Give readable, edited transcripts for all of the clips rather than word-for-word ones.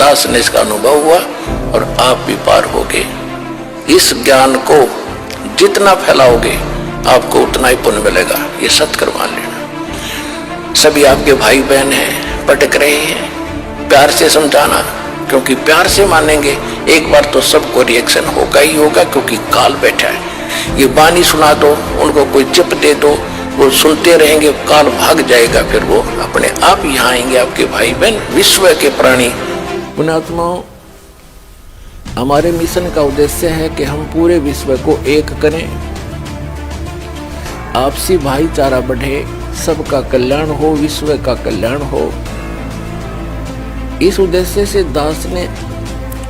दास ने इसका अनुभव हुआ और आप भी पार हो गए। इस ज्ञान को जितना फैलाओगे आपको उतना ही पुण्य मिलेगा, ये सत्कर मान लेना। सभी आपके भाई बहन हैं, भटक रहे हैं, प्यार से समझाना, क्योंकि प्यार से मानेंगे एक बार तो सबको रिएक्शन होगा ही होगा, क्योंकि काल बैठा है। ये बानी सुना दो, उनको कोई चिप दे दो, वो सुनते रहेंगे, काल भाग जाएगा, फिर वो अपने आप यहाँ आएंगे आपके भाई बहन, विश्व के प्राणी। पुण्यात्माओं, हमारे मिशन का उद्देश्य है कि हम पूरे विश्व को एक करें, आपसी भाईचारा बढ़े, सबका कल्याण हो, विश्व का कल्याण हो। इस उद्देश्य से दास ने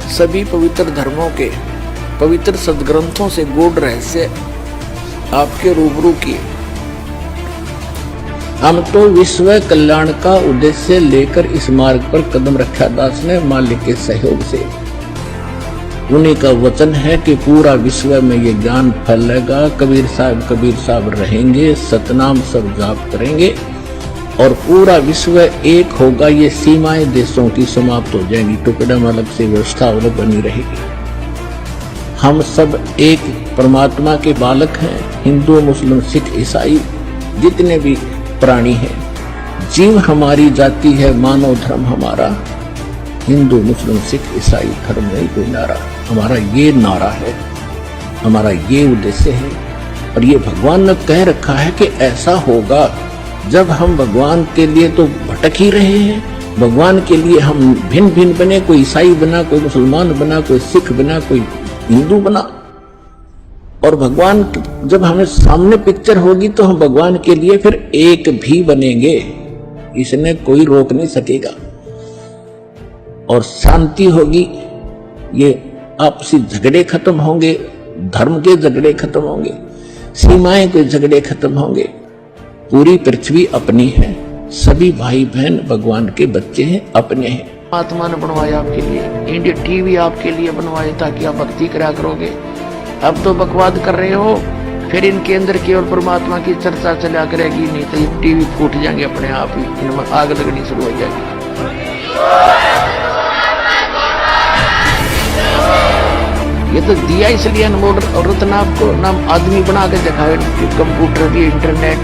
सभी पवित्र धर्मों के पवित्र सद्ग्रंथों से गूढ़ रहस्य आपके रूबरू किए। हम तो विश्व कल्याण का उद्देश्य लेकर इस मार्ग पर कदम रखा दास ने मालिक के सहयोग से। उन्हीं का वचन है कि पूरा विश्व में ये ज्ञान फैलेगा, कबीर साहब रहेंगे, सतनाम सब जाप करेंगे और पूरा विश्व एक होगा। ये सीमाएं देशों की समाप्त हो जाएंगी, टुकड़े में अलग से व्यवस्था अलग बनी रहेगी। हम सब एक परमात्मा के बालक हैं, हिंदू मुस्लिम सिख ईसाई जितने भी प्राणी हैं। जीव हमारी जाति है, मानव धर्म हमारा, हिंदू मुस्लिम सिख ईसाई धर्म नहीं कोई नारा। हमारा ये नारा है, हमारा ये उद्देश्य है। और ये भगवान ने कह रखा है कि ऐसा होगा जब हम भगवान के लिए तो भटक ही रहे हैं, भगवान के लिए हम भिन्न भिन्न बने, कोई ईसाई बना, कोई मुसलमान बना, कोई सिख बना, कोई हिंदू बना। और भगवान जब हमें सामने पिक्चर होगी तो हम भगवान के लिए फिर एक भी बनेंगे, इसने कोई रोक नहीं सकेगा। और शांति होगी, ये आपसी झगड़े खत्म होंगे, धर्म के झगड़े खत्म होंगे, सीमाएं के झगड़े खत्म होंगे। पूरी पृथ्वी अपनी है, सभी भाई बहन भगवान के बच्चे हैं, अपने हैं। आत्मा ने बनवाया आपके लिए, इंडिया टीवी आपके लिए बनवाया ताकि आप भक्ति करा करोगे। अब तो बकवाद कर रहे हो, फिर इनके अंदर केवल परमात्मा की चर्चा चला करेगी, नहीं तो ये टीवी फूट जाएंगे अपने आप ही, इनमें आग लगनी शुरू हो जाएगी। ये तो दिया इसलिए अनमोल रत्न आपको, नाम आदमी बना के दिखाए, कंप्यूटर भी, इंटरनेट,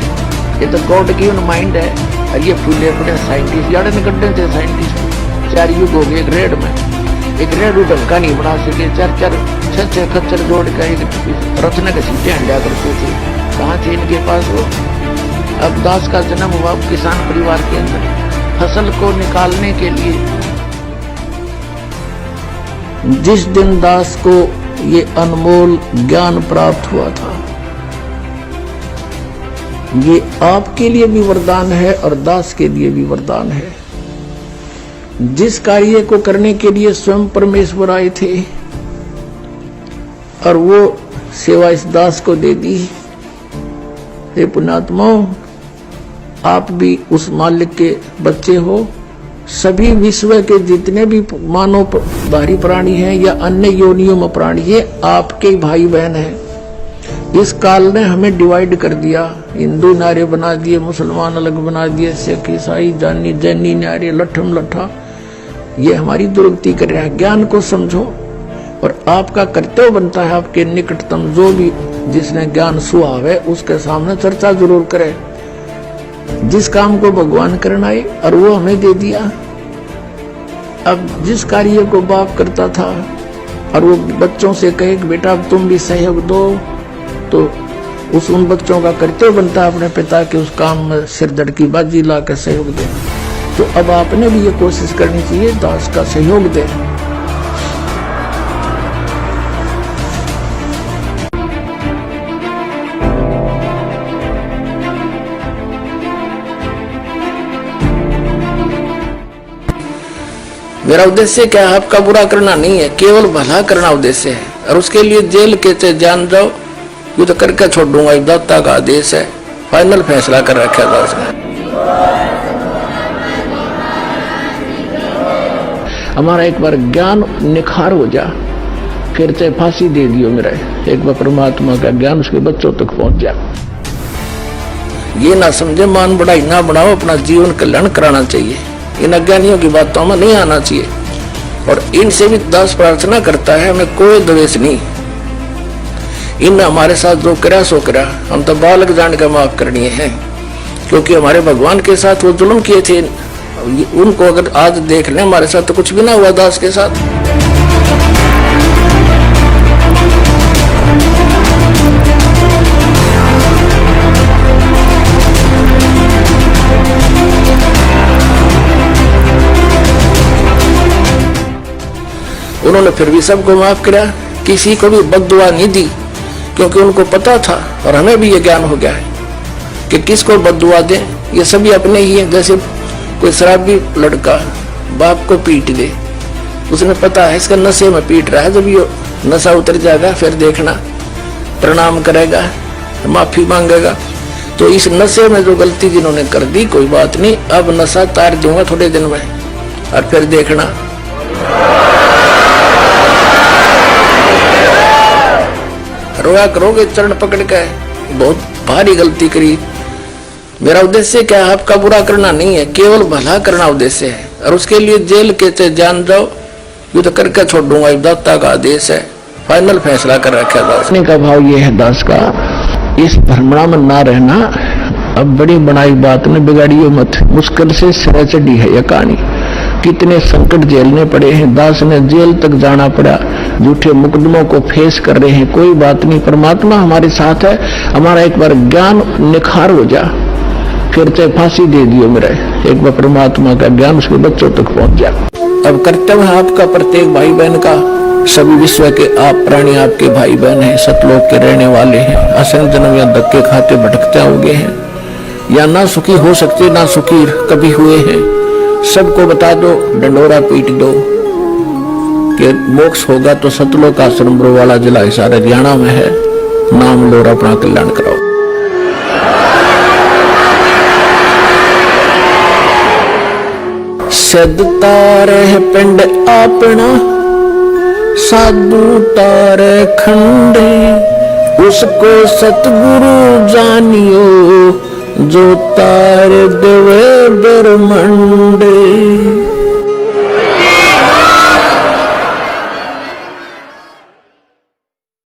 ये तो गॉड गिवन माइंड है। और ये फूले पड़े साइंटिस्ट, यार गड्ढे थे साइंटिस्ट, 4 युग हो गए। एक रेड में एक रेड ढंग का नहीं बना सके, 4-4 खच्चर जोड़ कर एक रत्न के सीटे हंडा करते थे, कहाँ थे इनके पास वो। अब दास का जन्म हुआ किसान परिवार के अंदर, फसल को निकालने के लिए। जिस दिन दास को ये अनमोल ज्ञान प्राप्त हुआ था, ये आपके लिए भी वरदान है और दास के लिए भी वरदान है। जिस कार्य को करने के लिए स्वयं परमेश्वर आए थे और वो सेवा इस दास को दे दी। हे पुण्यात्माओं, आप भी उस मालिक के बच्चे हो। सभी विश्व के जितने भी मानव बाहरी प्राणी हैं या अन्य योनियों में प्राणी है, आपके भाई बहन हैं। इस काल ने हमें डिवाइड कर दिया, हिंदू नारे बना दिए, मुसलमान अलग बना दिए, सिख ईसाई जानी जैनी नारे, लठम लठा। ये हमारी दुर्गति कर रहा है। ज्ञान को समझो और आपका कर्तव्य बनता है, आपके निकटतम जो भी जिसने ज्ञान सुहाव है उसके सामने चर्चा जरूर करे। जिस काम को भगवान करना है और वो हमें दे दिया। अब जिस कार्य को बाप करता था और वो बच्चों से कहे कि बेटा अब तुम भी सहयोग दो, तो उन बच्चों का कर्तव्य बनता है अपने पिता के उस काम में सिर धड़ की बाजी ला कर सहयोग दे। तो अब आपने भी ये कोशिश करनी चाहिए दास का सहयोग दे। मेरा उद्देश्य क्या है? आपका बुरा करना नहीं है, केवल भला करना उद्देश्य है। और उसके लिए जेल के चाहे जान जाओ, युद्ध करके छोड़ दूंगा, दाता का आदेश है। फाइनल फैसला कर रखा था उसने। हमारा एक बार ज्ञान निखार हो जा, फिर चाहे फांसी दे दियो मेरा, एक बार परमात्मा का ज्ञान उसके बच्चों तक पहुंच जा। ये ना समझे मान बढ़ाई ना बढ़ाओ, अपना जीवन कल्याण कराना चाहिए। इन अज्ञानियों की बातों में नहीं आना चाहिए। और इनसे भी दास प्रार्थना करता है, हमें कोई द्वेष नहीं। इन हमारे साथ जो करा सो करा, हम तो बालक जान का माफ करनी है, क्योंकि हमारे भगवान के साथ वो जुल्म किए थे, उनको अगर आज देख लें हमारे साथ तो कुछ भी ना हुआ दास के साथ। उन्होंने फिर भी सबको माफ किया, किसी को भी बद्दुआ नहीं दी, क्योंकि उनको पता था और हमें भी ये ज्ञान हो गया है कि किसको बद्दुआ दें, ये सभी अपने ही हैं। जैसे कोई शराबी लड़का बाप को पीट दे, उसने पता है इसका नशे में पीट रहा है, जब ये नशा उतर जाएगा फिर देखना प्रणाम करेगा, माफी मांगेगा। तो इस नशे में जो गलती जिन्होंने कर दी, कोई बात नहीं, अब नशा तार दूंगा थोड़े दिन में और फिर देखना। रोया करोगे चरण पकड़ के, बहुत भारी गलती करी। मेरा उद्देश्य क्या है, आपका बुरा करना नहीं है, केवल भला करना उद्देश्य है। और उसके लिए जेल के चाहे जान जाओ, ये तो करके छोड़ दूंगा, दाता का आदेश है, फाइनल फैसला कर रखा है। दास का भाव ये है, दास का इस भ्रमणा में ना रहना। अब बड़ी बनाई बात ने बिगाड़ियो मत, मुश्किल से सिर चढ़ी है यह कहानी। कितने संकट झेलने पड़े हैं, दास ने जेल तक जाना पड़ा, झूठे मुकदमों को फेस कर रहे हैं। कोई बात नहीं, परमात्मा हमारे साथ है। हमारा एक बार ज्ञान निखार हो जा, फिर चाहे फांसी दे दियो मेरे, एक बार परमात्मा का ज्ञान उसके बच्चों तक पहुंच जा। अब कर्तव्य है आपका, प्रत्येक भाई बहन का, सभी विश्व के आप प्राणी आपके भाई बहन हैं, सतलोक के रहने वाले हैं। असंख्य जन्म या धक्के खाते भटकते होंगे हैं, या ना सुखी हो सकते ना सुखी कभी हुए हैं। सबको बता दो, डंडोरा पीट दो कि मोक्ष होगा तो सतलोक आश्रम बरोवाला जिला हिसार हरियाणा में है। नाम लो और अपना कल्याण कराओ। सदता रह पिंड अपना, साधु तारे खंडे, उसको सतगुरु जानियो, जो तार देवे ब्रह्मंडे।